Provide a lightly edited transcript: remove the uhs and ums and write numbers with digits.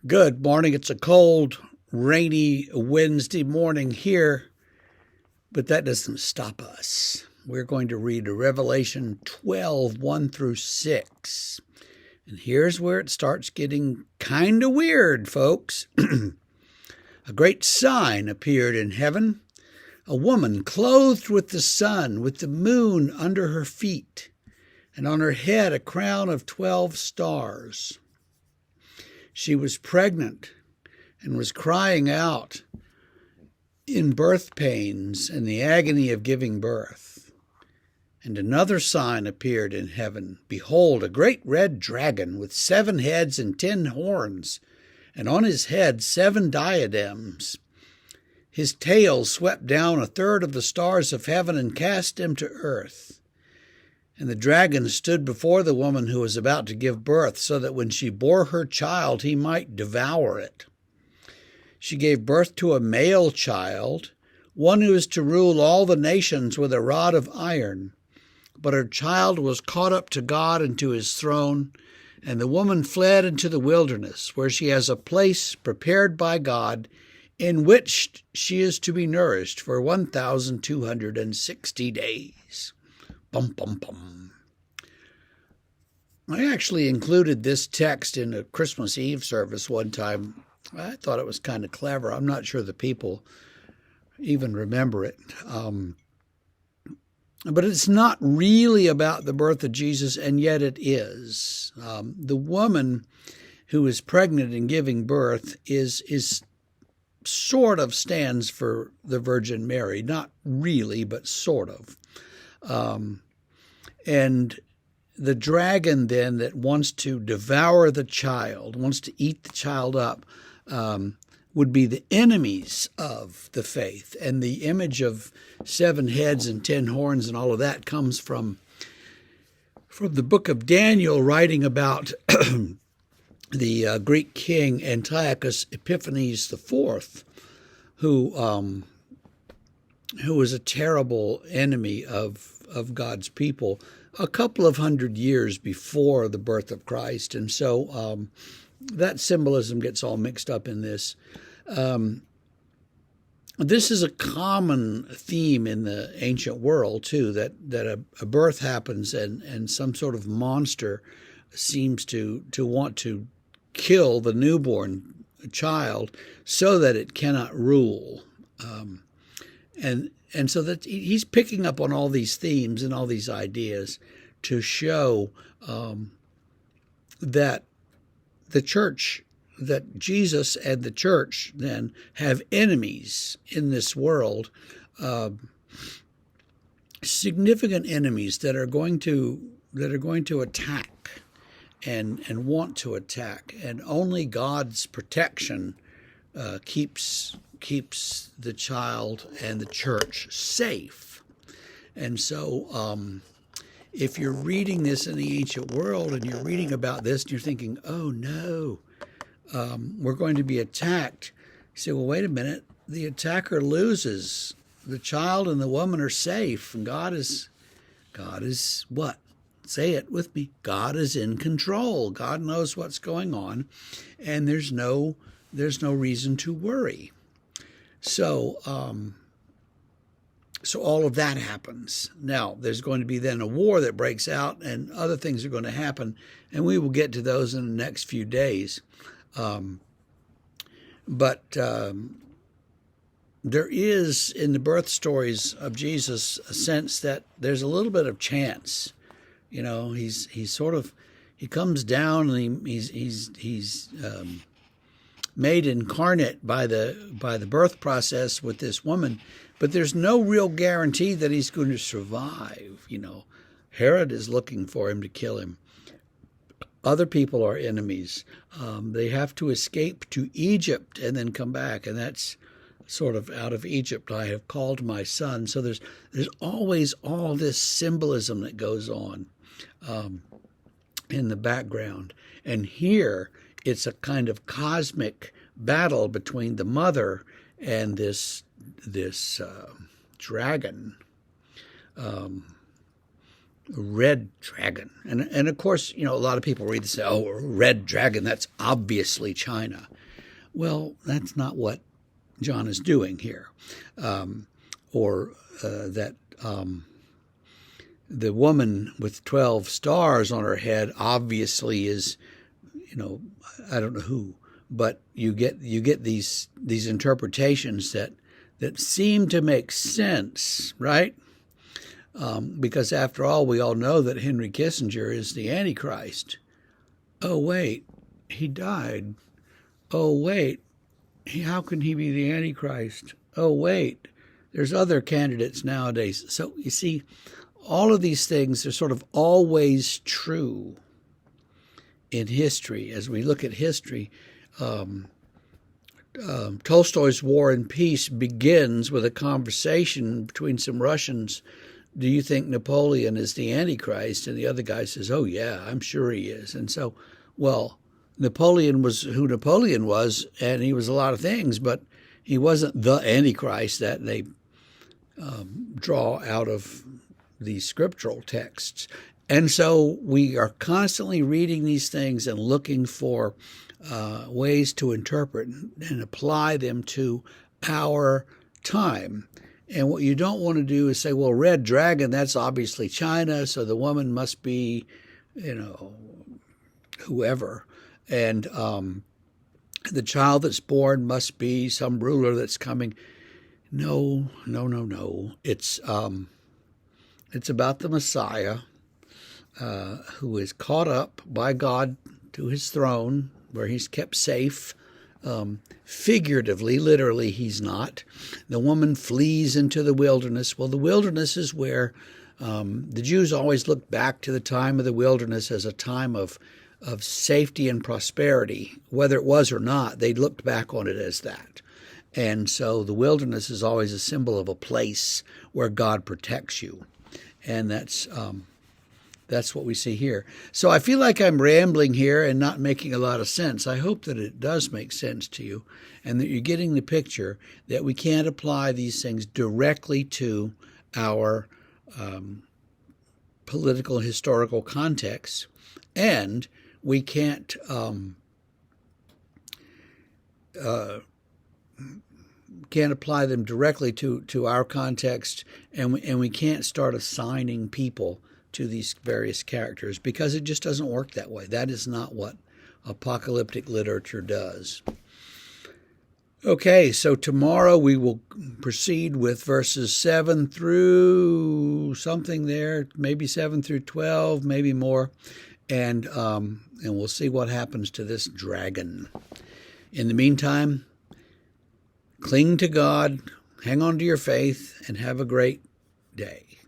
Good morning. It's a cold, rainy Wednesday morning here, but that doesn't stop us. We're going to read Revelation 12, 1 through 6. And here's where it starts getting kind of weird, folks. A great sign appeared in heaven, a woman clothed with the sun, with the moon under her feet, and on her head a crown of 12 stars. She was pregnant and was crying out in birth pains and the agony of giving birth. And another sign appeared in heaven. Behold, a great red dragon with 7 heads and 10 horns, and on his head 7 diadems. His tail swept down a third of the stars of heaven and cast them to earth. And the dragon stood before the woman who was about to give birth, so that when she bore her child, he might devour it. She gave birth to a male child, one who is to rule all the nations with a rod of iron. But her child was caught up to God and to his throne, and the woman fled into the wilderness, where she has a place prepared by God, in which she is to be nourished for 1,260 days. Bum, bum, bum. I actually included this text in a Christmas Eve service one time. I thought it was kind of clever. I'm not sure the people even remember it. But it's not really about the birth of Jesus, and yet it is. The woman who is pregnant and giving birth is sort of stands for the Virgin Mary. Not really, but sort of. And the dragon then that wants to devour the child, wants to eat the child up, would be the enemies of the faith. And the image of 7 heads and 10 horns and all of that comes from the book of Daniel, writing about the Greek king Antiochus Epiphanes IV, who was a terrible enemy of God's people a couple of hundred years before the birth of Christ. And so that symbolism gets all mixed up in this. This is a common theme in the ancient world, too, that a birth happens and some sort of monster seems to want to kill the newborn child so that it cannot rule. And so that he's picking up on all these themes and all these ideas to show that the church, that Jesus and the church then have enemies in this world, significant enemies that are going to attack and want to attack, and only God's protection keeps the child and the church safe. And so if you're reading this in the ancient world and you're reading about this and you're thinking, oh no, we're going to be attacked, you say, well, wait a minute, the attacker loses. The child and the woman are safe, and God is what? Say it with me. God is in control. God knows what's going on, and there's no reason to worry. So all of that happens. Now, there's going to be then a war that breaks out, and other things are going to happen, and we will get to those in the next few days. But there is, in the birth stories of Jesus, a sense that there's a little bit of chance. You know, he comes down and he's made incarnate by the birth process with this woman, but there's no real guarantee that he's going to survive. You know, Herod is looking for him to kill him. Other people are enemies. They have to escape to Egypt and then come back, and that's sort of out of Egypt I have called my son. So there's always all this symbolism that goes on in the background. And here it's a kind of cosmic battle between the mother and this dragon, red dragon. And of course, you know, a lot of people read this and say, oh, red dragon, that's obviously China. Well, that's not what John is doing here. Or that the woman with 12 stars on her head obviously is, I don't know who, but you get these interpretations that seem to make sense, right? Because after all, we all know that Henry Kissinger is the Antichrist. Oh, wait, he died. Oh, wait, how can he be the Antichrist? Oh, wait, there's other candidates nowadays. So you see, all of these things are sort of always true in history. As we look at history, Tolstoy's War and Peace begins with a conversation between some Russians. Do you think Napoleon is the Antichrist? And the other guy says, oh, yeah, I'm sure he is. And so, well, Napoleon was who Napoleon was, and he was a lot of things, but he wasn't the Antichrist that they draw out of these scriptural texts. And so we are constantly reading these things and looking for ways to interpret and apply them to our time. And what you don't want to do is say, well, red dragon, that's obviously China, so the woman must be, whoever. And the child that's born must be some ruler that's coming. No. It's about the Messiah who is caught up by God to his throne, where he's kept safe. Figuratively, literally, he's not. The woman flees into the wilderness. Well, the wilderness is where the Jews always looked back to the time of the wilderness as a time of safety and prosperity. Whether it was or not, they looked back on it as that. And so the wilderness is always a symbol of a place where God protects you. And that's what we see here. So I feel like I'm rambling here and not making a lot of sense. I hope that it does make sense to you and that you're getting the picture that we can't apply these things directly to our political and historical context, and we can't apply them directly to our context, and we can't start assigning people to these various characters, because it just doesn't work that way. That is not what apocalyptic literature does. Okay, so tomorrow we will proceed with verses 7 through something there, maybe 7 through 12, maybe more, and we'll see what happens to this dragon. In the meantime, cling to God, hang on to your faith, and have a great day.